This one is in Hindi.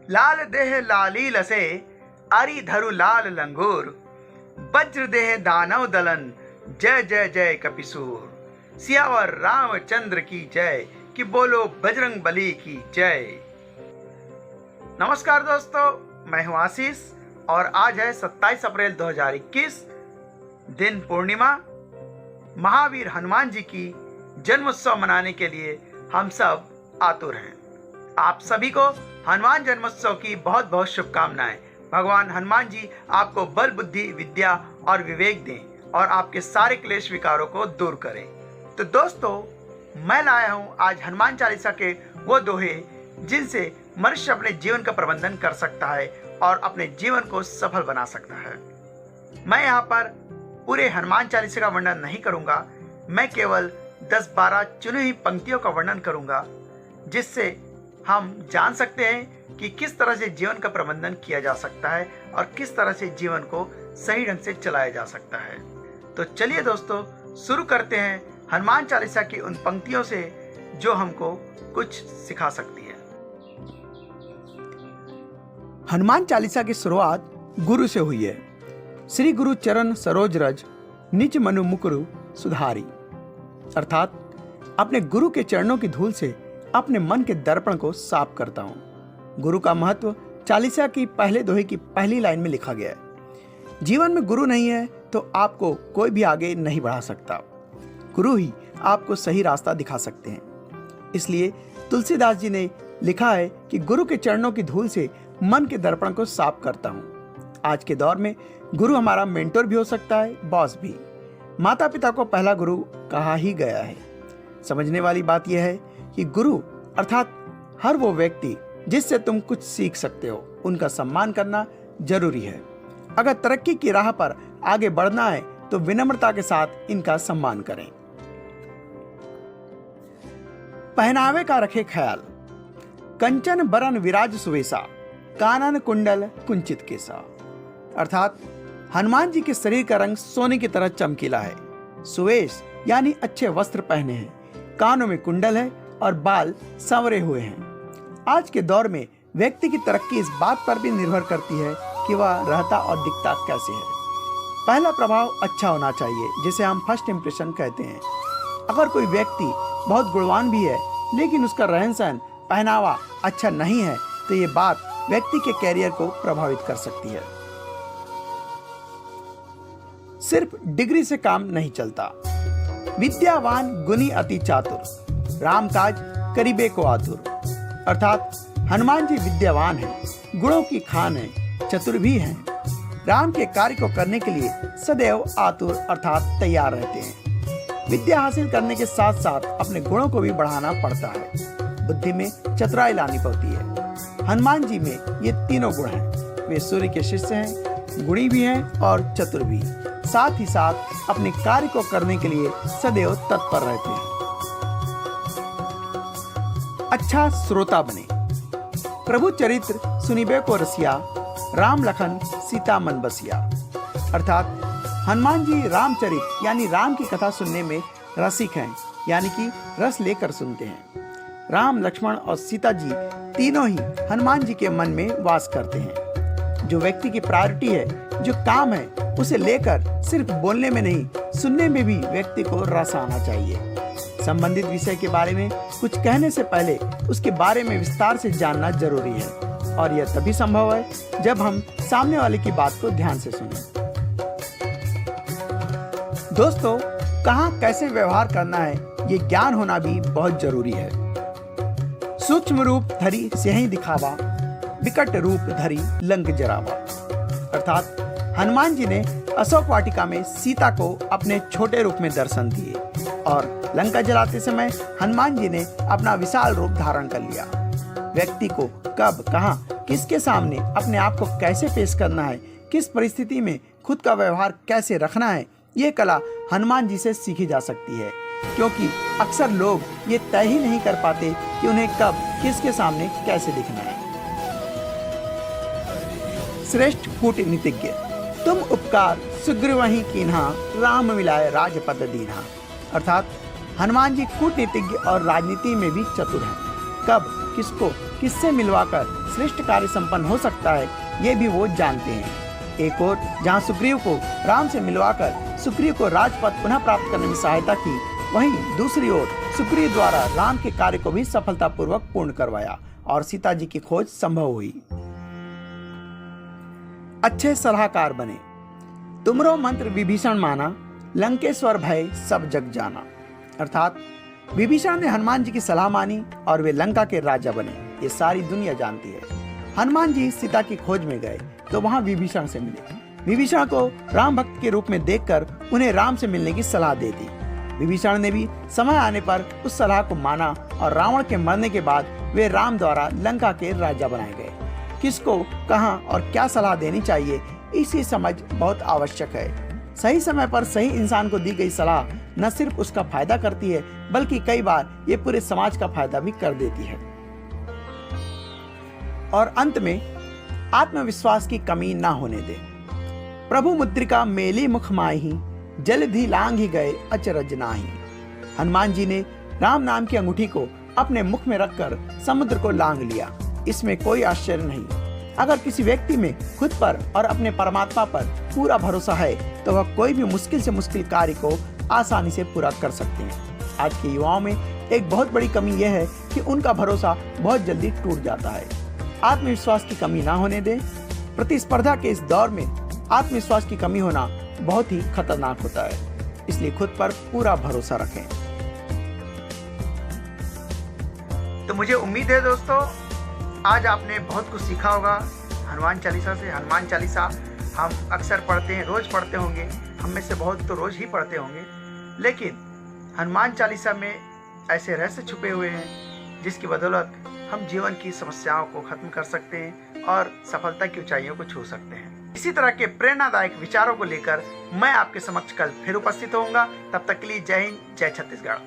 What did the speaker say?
लाल देह लाली लसे, अरि धरु लाल लंगूर, वज्र देह दानव दलन, जय जय जय कपिसूर। सियावर रामचंद्र की जय, कि बोलो बजरंग बली की जय। नमस्कार दोस्तों, मैं हूं आशीष और आज है 27 अप्रैल 2021, दिन पूर्णिमा। महावीर हनुमान जी की जन्मोत्सव मनाने के लिए हम सब आतुर हैं। आप सभी को हनुमान जन्मोत्सव की बहुत बहुत शुभकामनाएं। भगवान हनुमान जी आपको बल, बुद्धि, विद्या और विवेक दें और आपके सारे क्लेश विकारों को दूर करें। तो दोस्तों, मैं लाया हूं आज हनुमान चालीसा के वो दोहे जिनसे मनुष्य अपने जीवन का प्रबंधन कर सकता है और अपने जीवन को सफल बना सकता है। मैं यहाँ पर पूरे हनुमान चालीसा का वर्णन नहीं करूँगा, मैं केवल 10-12 चुनी हुई पंक्तियों का वर्णन करूँगा, जिससे हम जान सकते हैं कि किस तरह से जीवन का प्रबंधन किया जा सकता है और किस तरह से जीवन को सही ढंग से चलाया जा सकता है। तो चलिए दोस्तों, शुरू करते हैं हनुमान चालीसा की उन पंक्तियों से जो हमको कुछ सिखा सकती है। हनुमान चालीसा की शुरुआत गुरु से हुई है। श्री गुरु चरण सरोज रज, निज मनु मुकुरु सुधारी। अर्थात अपने गुरु के चरणों की धूल से अपने मन के दर्पण को साफ करता हूं। गुरु का महत्व चालीसा की पहले दोहे की पहली लाइन में लिखा गया है। जीवन में गुरु नहीं है तो आपको कोई भी आगे नहीं बढ़ा सकता। गुरु ही आपको सही रास्ता दिखा सकते हैं। इसलिए तुलसीदास जी ने लिखा है कि गुरु के चरणों की धूल से मन के दर्पण को साफ करता हूं। आज के दौर में गुरु हमारा मेंटोर भी हो सकता है, बॉस भी। माता पिता को पहला गुरु कहा ही गया है। समझने वाली बात यह है कि गुरु अर्थात हर वो व्यक्ति जिससे तुम कुछ सीख सकते हो, उनका सम्मान करना जरूरी है। अगर तरक्की की राह पर आगे बढ़ना है तो विनम्रता के साथ इनका सम्मान करें। पहनावे का रखे ख्याल। कंचन बरन विराज सुवेसा, कानन कुंडल कुंचित केसा। अर्थात हनुमान जी के शरीर का रंग सोने की तरह चमकीला है। सुवेश यानी अच्छे वस्त्र पहने हैं, कानों में कुंडल है और बाल संवरे हुए हैं। आज के दौर में व्यक्ति की तरक्की इस बात पर भी निर्भर करती है कि वह रहता और दिखता कैसे है। पहला प्रभाव अच्छा होना चाहिए, जिसे हम फर्स्ट इंप्रेशन कहते हैं। अगर कोई व्यक्ति बहुत गुणवान भी है लेकिन उसका रहन सहन, पहनावा अच्छा नहीं है तो ये बात व्यक्ति के कैरियर को प्रभावित कर सकती है। सिर्फ डिग्री से काम नहीं चलता। विद्यावान गुणी अति चातुर, राम काज करीबे को आतुर। अर्थात हनुमान जी विद्यावान हैं, गुणों की खान है, चतुर भी हैं। राम के कार्य को करने के लिए सदैव आतुर अर्थात तैयार रहते हैं। विद्या हासिल करने के साथ साथ अपने गुणों को भी बढ़ाना पड़ता है। बुद्धि में चतुराई लानी पड़ती है। हनुमान जी में ये तीनों गुण हैं। वे सूर्य के शिष्य हैं, गुणी भी हैं और चतुर भी। साथ ही साथ अपने कार्य को करने के लिए सदैव तत्पर रहते हैं। अच्छा श्रोता बने। प्रभु चरित्र सुनिबे को रसिया, राम लखन सीता मन बसिया। अर्थात हनुमान जी रामचरित यानी राम की कथा सुनने में रसिक हैं, यानी कि रस लेकर सुनते हैं। राम, लक्ष्मण और सीता जी तीनों ही हनुमान जी के मन में वास करते हैं। जो व्यक्ति की प्रायोरिटी है, जो काम है, उसे लेकर सिर्फ बोलने में नहीं, सुनने में भी व्यक्ति को रस आना चाहिए। संबंधित विषय के बारे में कुछ कहने से पहले उसके बारे में विस्तार से जानना जरूरी है और यह तभी संभव है जब हम सामने वाले की बात को ध्यान से सुनें। दोस्तों, कहाँ कैसे व्यवहार करना है, ये ज्ञान होना भी बहुत जरूरी है। सूक्ष्म रूप धरी स्यहि दिखावा, विकट रूप धरी लंक जरावा। अर्थात हनुमान जी ने अशोक वाटिका में सीता को अपने छोटे रूप में दर्शन दिए और लंका जलाते समय हनुमान जी ने अपना विशाल रूप धारण कर लिया। व्यक्ति को कब, कहां, किसके सामने अपने आप को कैसे पेश करना है, किस परिस्थिति में खुद का व्यवहार कैसे रखना है, ये कला हनुमान जी से सीखी जा सकती है। क्योंकि अक्सर लोग ये तय ही नहीं कर पाते कि उन्हें कब, किसके सामने कैसे दिखना है। श्रेष्ठ कूटनीतिज्ञ। तुम उपकार सुग्रीवहि कीन्हा, राम मिलाए राजपद दीन्हा। अर्थात हनुमान जी कूटनीतिज्ञ और राजनीति में भी चतुर हैं। कब किसको किससे मिलवाकर श्रेष्ठ कार्य संपन्न हो सकता है, ये भी वो जानते हैं। एक और जहाँ सुग्रीव को राम से मिलवाकर सुग्रीव को राजपद पुनः प्राप्त करने में सहायता की, वहीं दूसरी ओर सुग्रीव द्वारा राम के कार्य को भी सफलतापूर्वक पूर्ण करवाया और सीता जी की खोज संभव हुई। अच्छे सलाहकार बने। तुमरो मंत्र विभीषण माना, लंकेश्वर भय सब जग जाना। अर्थात विभीषण ने हनुमान जी की सलाह मानी और वे लंका के राजा बने, ये सारी दुनिया जानती है। हनुमान जी सीता की खोज में गए तो वहां विभीषण से मिले। विभीषण को राम भक्त के रूप में देखकर उन्हें राम से मिलने की सलाह दे दी। विभीषण ने भी समय आने पर उस सलाह को माना और रावण के मरने के बाद वे राम द्वारा लंका के राजा बनाए गए। किसको कहां और क्या सलाह देनी चाहिए, इसी समझ बहुत आवश्यक है। सही समय पर सही इंसान को दी गई सलाह न सिर्फ उसका फायदा करती है, बल्कि कई बार ये पूरे समाज का फायदा भी कर देती है। और अंत में आत्मविश्वास की कमी ना होने दे। प्रभु मुद्रिका मेली मुख माही, जलधि लांघ ही गए अचरज नाही। हनुमान जी ने राम नाम की अंगूठी को अपने मुख में रखकर समुद्र को लांघ लिया, इसमें कोई आश्चर्य नहीं। अगर किसी व्यक्ति में खुद पर और अपने परमात्मा पर पूरा भरोसा है तो वह कोई भी मुश्किल से मुश्किल कार्य को आसानी से पूरा कर सकते हैं। आज के युवाओं में एक बहुत बड़ी कमी यह है कि उनका भरोसा बहुत जल्दी टूट जाता है। आत्मविश्वास की कमी ना होने दें। प्रतिस्पर्धा के इस दौर में आत्मविश्वास की कमी होना बहुत ही खतरनाक होता है, इसलिए खुद पर पूरा भरोसा रखें। तो मुझे उम्मीद है दोस्तों, आज आपने बहुत कुछ सीखा होगा हनुमान चालीसा से। हनुमान चालीसा हम अक्सर पढ़ते हैं, रोज पढ़ते होंगे, हम में से बहुत तो रोज ही पढ़ते होंगे, लेकिन हनुमान चालीसा में ऐसे रहस्य छुपे हुए हैं जिसकी बदौलत हम जीवन की समस्याओं को खत्म कर सकते हैं और सफलता की ऊंचाइयों को छू सकते हैं। इसी तरह के प्रेरणादायक विचारों को लेकर मैं आपके समक्ष कल फिर उपस्थित होऊंगा। तब तक के लिए जय हिंद, जय छत्तीसगढ़।